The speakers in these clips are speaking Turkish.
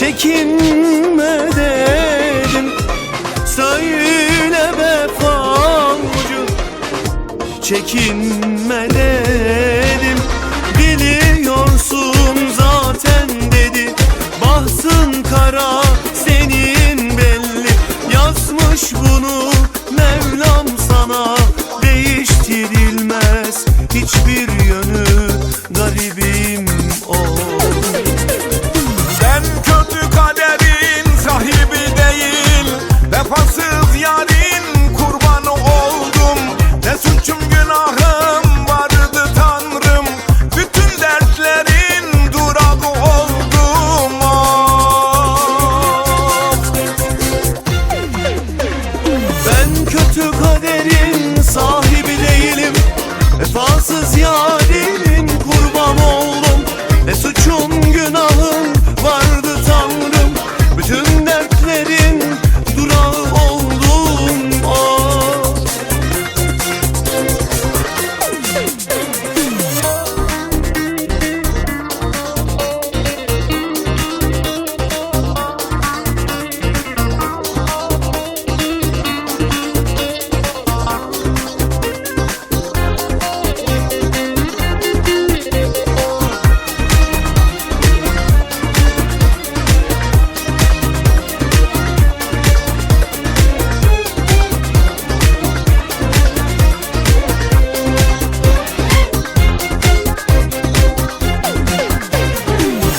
çekinme dedim. Söyle vefacı, çekinme dedim. Biliyorsun zaten dedi, bahtın kara senin belli. Yazmış bunu Mevlam sana, değiştirilmez hiçbir yönü, garibim o. Sen kötü kaderin sahibi değil, vefasız yarin kurbanı oldum. Ne suçum günahım vardı Tanrım, bütün dertlerin durağı oldum. Ben kötü kaderin sahibi değilim, vefasız yarinin kurban oldum. Ne suçum günahım vardı Tanrım, bütün dertlerin durağı oldum. Oh.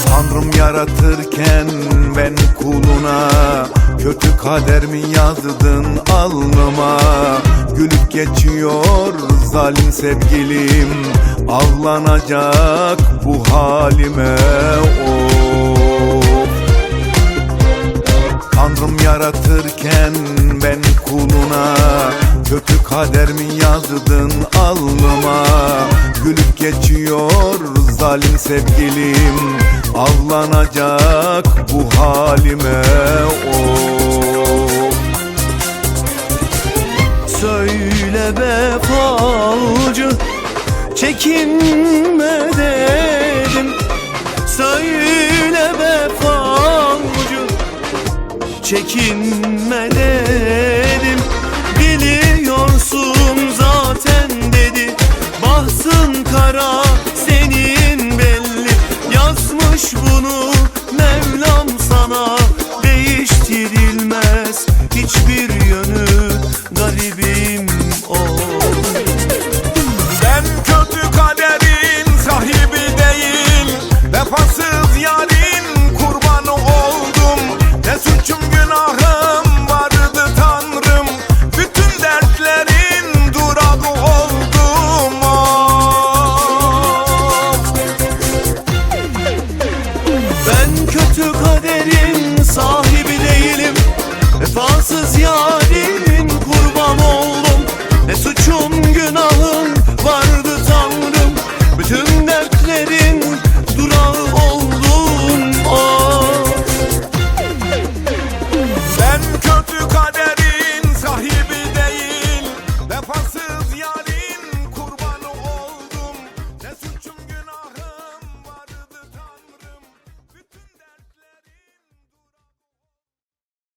Tanrım yaratırken ben kuluna, kötü kader mi yazdın alnıma? Gülüp geçiyor zalim sevgilim, ağlanacak bu halime of. Tanrım yaratırken ben kuluna, kötü kader mi yazdın alnıma? Gülüp geçiyor zalim sevgilim, ağlanacak bu halime of. Söyle be falcı, çekinme dedim. Söyle be falcı, çekinme dedim. Biliyorsun zaten dedi, bahtın kara senin belli. Yazmış bunu Mevlam sana, değiştirilmez hiçbir yönü, garibim o. Sen kötü kaderin sahibi değil, vefasız yarin kurbanı oldum. Ne suçum günahım vardı Tanrım, bütün dertlerin durağı oldum. Ben kötü kaderin sahibi değilim, vefasız yar